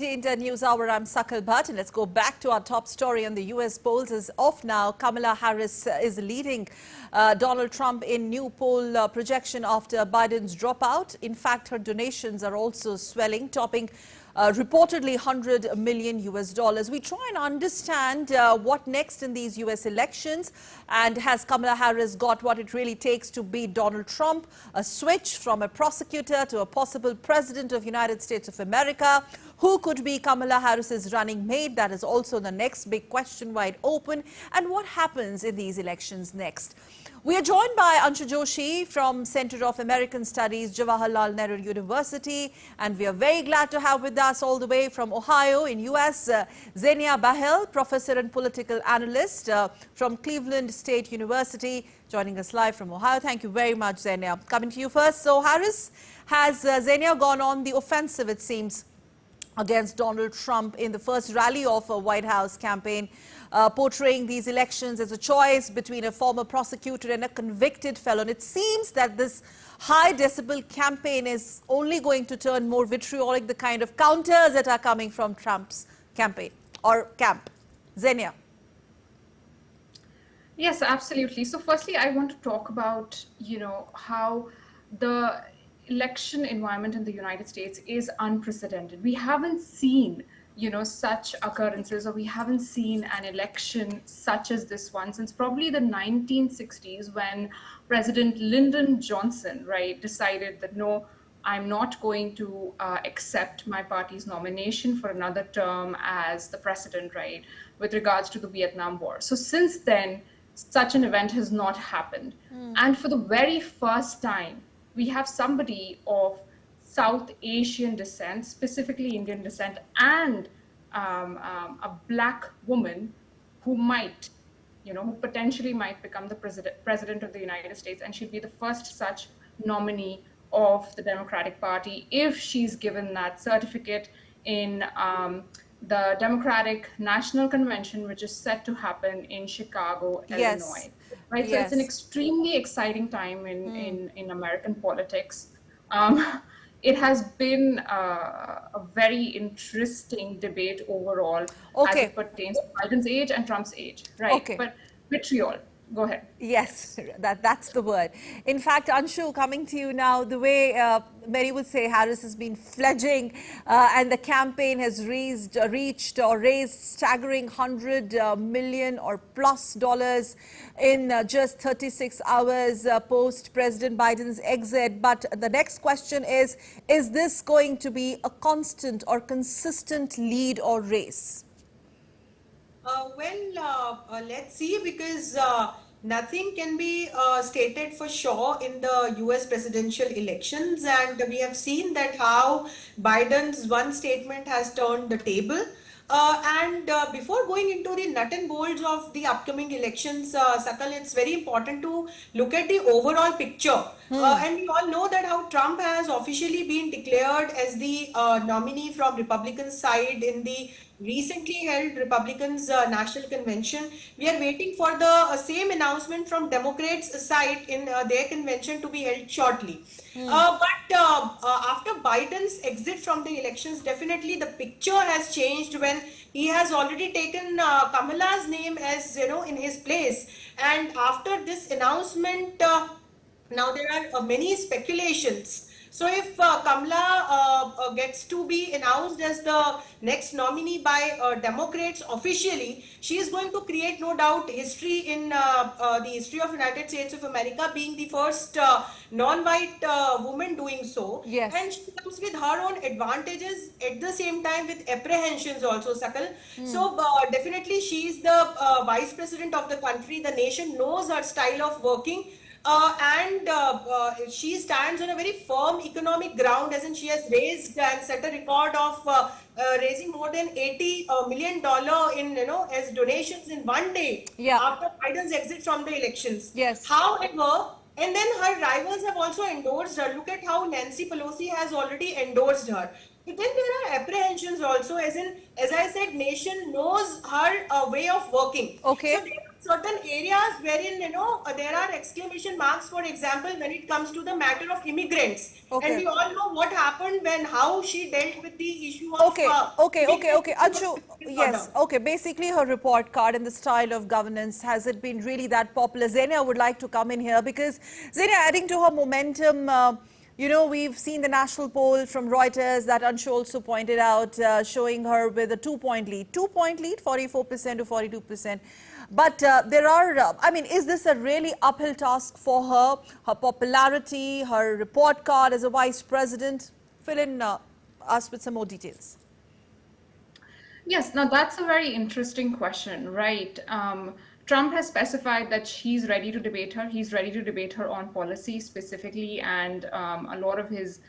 In the news hour, I'm Sakal Bhatt, and let's go back to our top story on the U.S. polls. As of now, Kamala Harris is leading Donald Trump in new poll projection after Biden's dropout. In fact, her donations are also swelling, topping reportedly $100 million US. We try and understand what next in these U.S. elections, and has Kamala Harris got what it really takes to beat Donald Trump? A switch from a prosecutor to a possible president of United States of America. Who could be Kamala Harris's running mate? That is also the next big question, wide open. And what happens in these elections next? We are joined by Anshu Joshi from Center of American Studies, Jawaharlal Nehru University. And we are very glad to have with us all the way from Ohio in US, Zenia Bahel, professor and political analyst from Cleveland State University, joining us live from Ohio. Thank you very much, Zenia. Coming to you first. So Harris, has Zenia gone on the offensive, it seems, against Donald Trump in the first rally of a White House campaign, portraying these elections as a choice between a former prosecutor and a convicted felon. It seems that this high decibel campaign is only going to turn more vitriolic, the kind of counters that are coming from Trump's campaign or camp. Zenia. Yes, absolutely. So firstly, I want to talk about, how the election environment in the United States is unprecedented. We haven't seen, such occurrences, or we haven't seen an election such as this one since probably the 1960s, when President Lyndon Johnson, decided that no, I'm not going to accept my party's nomination for another term as the president, with regards to the Vietnam War. So since then, such an event has not happened. And for the very first time, we have somebody of South Asian descent, specifically Indian descent, and a black woman who might, who potentially might become the president of the United States, and she'd be the first such nominee of the Democratic Party if she's given that certificate in the Democratic National Convention, which is set to happen in Chicago, Illinois. So it's an extremely exciting time in American politics. It has been a very interesting debate overall as it pertains to Biden's age and Trump's age, But vitriol. Go ahead. Yes, that's the word. In fact, Anshu, coming to you now, the way many would say Harris has been fledging and the campaign has raised staggering $100 million or plus dollars in just 36 hours post President Biden's exit. But the next question is this going to be a constant or consistent lead or race? Let's see, because nothing can be stated for sure in the US presidential elections, and we have seen that how Biden's one statement has turned the table. Before going into the nut and bolts of the upcoming elections, Sakal, it's very important to look at the overall picture. And we all know that how Trump has officially been declared as the nominee from Republican side in the recently held Republicans National Convention. We are waiting for the same announcement from Democrats side in their convention to be held shortly. But after Biden's exit from the elections, definitely the picture has changed when he has already taken Kamala's name as, in his place. And after this announcement, now there are many speculations. So if Kamala gets to be announced as the next nominee by Democrats officially, she is going to create, no doubt, history in the history of United States of America, being the first non-white woman doing so. Yes. And she comes with her own advantages, at the same time with apprehensions also, Sakal. So definitely she is the vice president of the country. The nation knows her style of working. She stands on a very firm economic ground, as in she has raised and set a record of raising more than $80 million in, as donations in one day after Biden's exit from the elections. Yes. However, and then her rivals have also endorsed her. Look at how Nancy Pelosi has already endorsed her. But then there are apprehensions also, as I said, nation knows her way of working. Okay. So there are certain areas wherein, there are exclamation marks, for example, when it comes to the matter of immigrants. And Okay. we all know what happened when, how she dealt with the issue of immigrants. Anshu, yes, okay. Basically, her report card and the style of governance, has it been really that popular? Zenia would like to come in here because, Zenia, adding to her momentum, we've seen the national poll from Reuters that Anshu also pointed out, showing her with a 2-point lead. 2-point lead, 44% to 42%. But there are, is this a really uphill task for her? Her popularity, her report card as a vice president? Fill in us with some more details. Yes, now that's a very interesting question, right? Trump has specified that he's ready to debate her. He's ready to debate her on policy specifically, and a lot of his,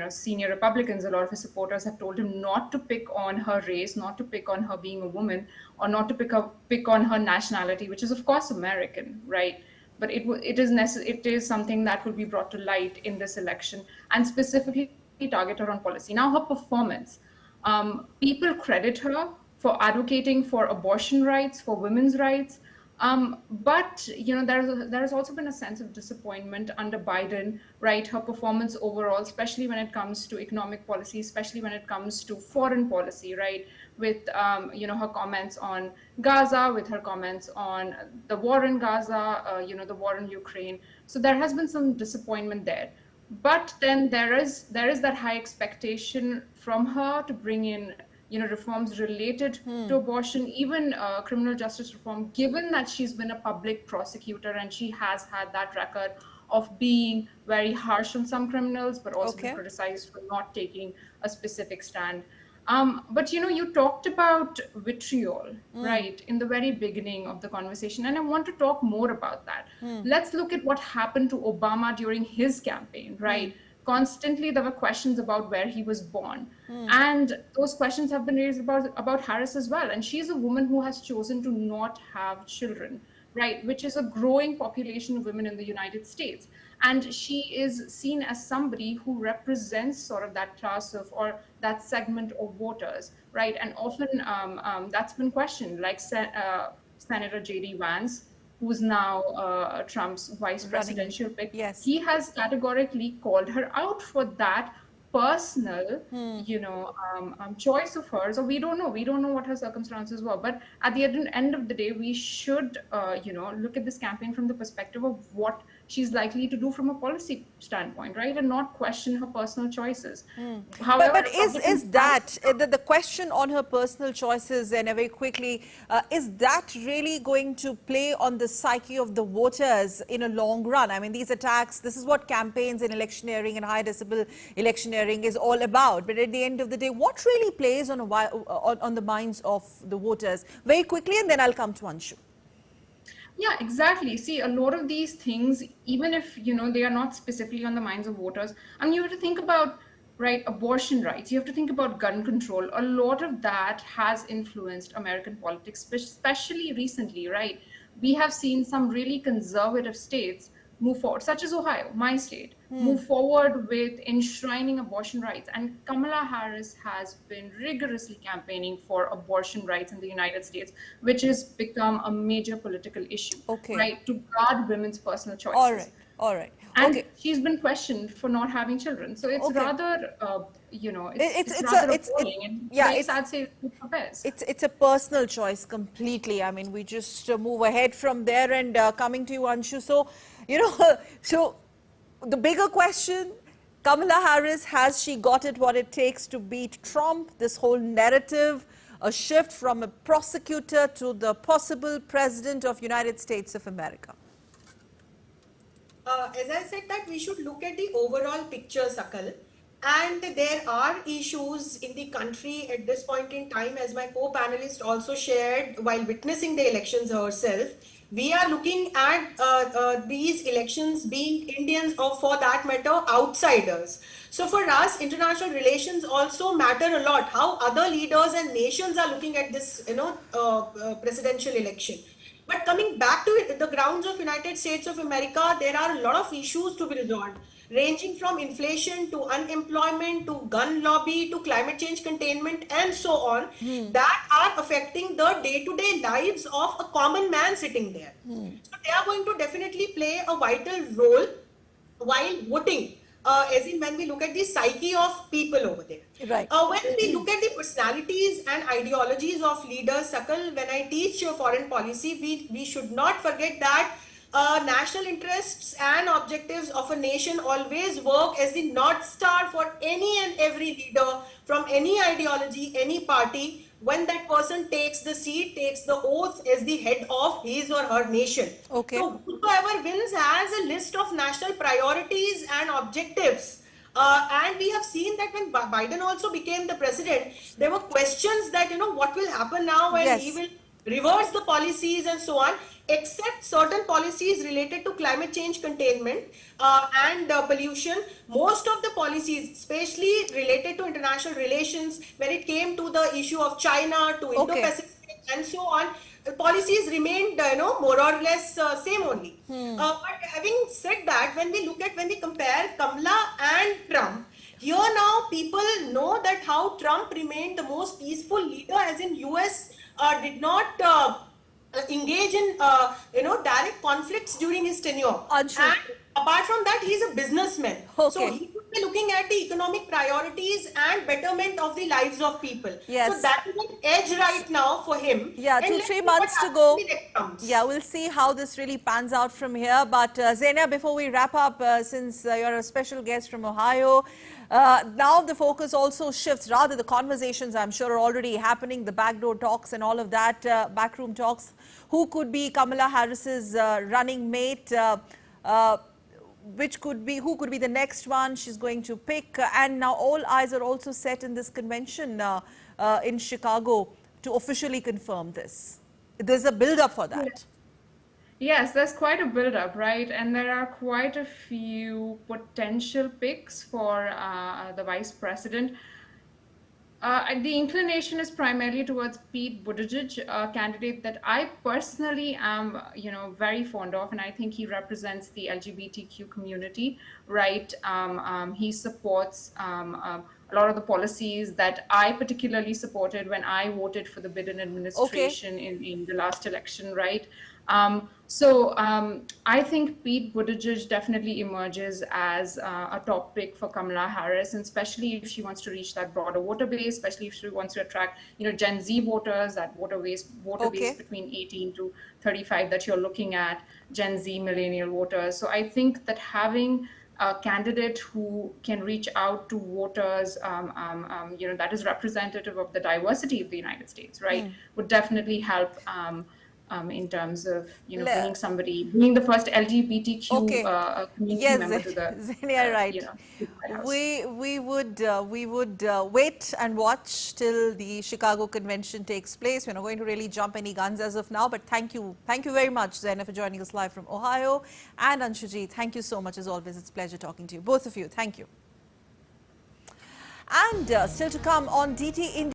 senior Republicans, a lot of his supporters have told him not to pick on her race, not to pick on her being a woman, or not to pick on her nationality, which is of course American, right? But it is something that will be brought to light in this election, and specifically target her on policy. Now, her performance. People credit her for advocating for abortion rights, for women's rights. But there has also been a sense of disappointment under Biden, right? Her performance overall, especially when it comes to economic policy, especially when it comes to foreign policy, right? With her comments on Gaza, with her comments on the war in Gaza, the war in Ukraine. So there has been some disappointment there. But then there is that high expectation from her to bring in reforms related to abortion, even criminal justice reform, given that she's been a public prosecutor and she has had that record of being very harsh on some criminals, but also been criticized for not taking a specific stand. But you talked about vitriol, right, in the very beginning of the conversation, and I want to talk more about that. Let's look at what happened to Obama during his campaign, right? Constantly there were questions about where he was born, and those questions have been raised about Harris as well. And she's a woman who has chosen to not have children, right, which is a growing population of women in the United States. And she is seen as somebody who represents sort of that class of, or that segment of voters, right? And often that's been questioned, like Senator J.D. Vance, who's now Trump's vice presidential pick. Yes. He has categorically called her out for that personal, choice of hers, or we don't know what her circumstances were. But at the end of the day, we should, look at this campaign from the perspective of what she's likely to do from a policy standpoint, right? And not question her personal choices. However, but is that the question on her personal choices, and very quickly, is that really going to play on the psyche of the voters in a long run? I mean, these attacks, this is what campaigns and electioneering and high decibel electioneering is all about. But at the end of the day, what really plays on the minds of the voters? Very quickly, and then I'll come to Anshu. Yeah, exactly. See, a lot of these things, even if, they are not specifically on the minds of voters, you have to think about, right, abortion rights. You have to think about gun control. A lot of that has influenced American politics, especially recently, right? We have seen some really conservative states move forward, such as Ohio, my state, move forward with enshrining abortion rights. And Kamala Harris has been rigorously campaigning for abortion rights in the United States, which has become a major political issue, right, to guard women's personal choices. All right. And she's been questioned for not having children. So it's rather, it's rather appalling. And yes, I'd say it's a personal choice completely. I mean, we just move ahead from there, and coming to you, Anshu. So, so the bigger question, Kamala Harris, has she got it what it takes to beat Trump? This whole narrative, a shift from a prosecutor to the possible president of United States of America. As I said, that we should look at the overall picture, Sakal. And there are issues in the country at this point in time, as my co-panelist also shared while witnessing the elections herself. We are looking at these elections being Indians, or for that matter, outsiders. So for us, international relations also matter a lot. How other leaders and nations are looking at this, presidential election. But coming back to the grounds of United States of America, there are a lot of issues to be resolved. ranging from inflation to unemployment to gun lobby to climate change containment and so on, that are affecting the day-to-day lives of a common man sitting there. So they are going to definitely play a vital role while voting, as in when we look at the psyche of people over there. Right. When we look at the personalities and ideologies of leaders, Sakal, when I teach foreign policy, we should not forget that national interests and objectives of a nation always work as the North Star for any and every leader from any ideology, any party, when that person takes the seat, takes the oath as the head of his or her nation. Okay. So whoever wins has a list of national priorities and objectives. And we have seen that when Biden also became the president, there were questions that, what will happen now when he will reverse the policies and so on, except certain policies related to climate change containment and pollution. Most of the policies, especially related to international relations, when it came to the issue of China, to Indo-Pacific and so on, policies remained, more or less same only. But having said that, when we compare Kamala and Trump, here now people know that how Trump remained the most peaceful leader, as in US did not engage in direct conflicts during his tenure. And apart from that, he's a businessman. So he could be looking at the economic priorities and betterment of the lives of people. So that is an edge right now for him. Yeah, 2-3 months to go. Yeah, we'll see how this really pans out from here. But Zenia, before we wrap up, since you're a special guest from Ohio, now the focus also shifts, rather the conversations I'm sure are already happening, the backdoor talks and all of that, backroom talks. Who could be Kamala Harris's running mate? Who could be the next one she's going to pick? And now all eyes are also set in this convention in Chicago to officially confirm this. There's a build-up for that. Yes, there's quite a build-up, right? And there are quite a few potential picks for the vice president. The inclination is primarily towards Pete Buttigieg, a candidate that I personally am, very fond of, and I think he represents the LGBTQ community, right? He supports a lot of the policies that I particularly supported when I voted for the Biden administration in the last election, right? I think Pete Buttigieg definitely emerges as a top pick for Kamala Harris, and especially if she wants to reach that broader voter base, especially if she wants to attract, Gen Z voters, that voter base between 18 to 35 that you're looking at, Gen Z millennial voters. So I think that having a candidate who can reach out to voters, that is representative of the diversity of the United States, right, would definitely help in terms of being the first LGBTQ community member to the Zenia, right. We would wait and watch till the Chicago convention takes place. We're not going to really jump any guns as of now, but thank you very much, Zenia, for joining us live from Ohio. And Anshuji, thank you so much as always. It's a pleasure talking to you, both of you. Thank you. And still to come on DT India.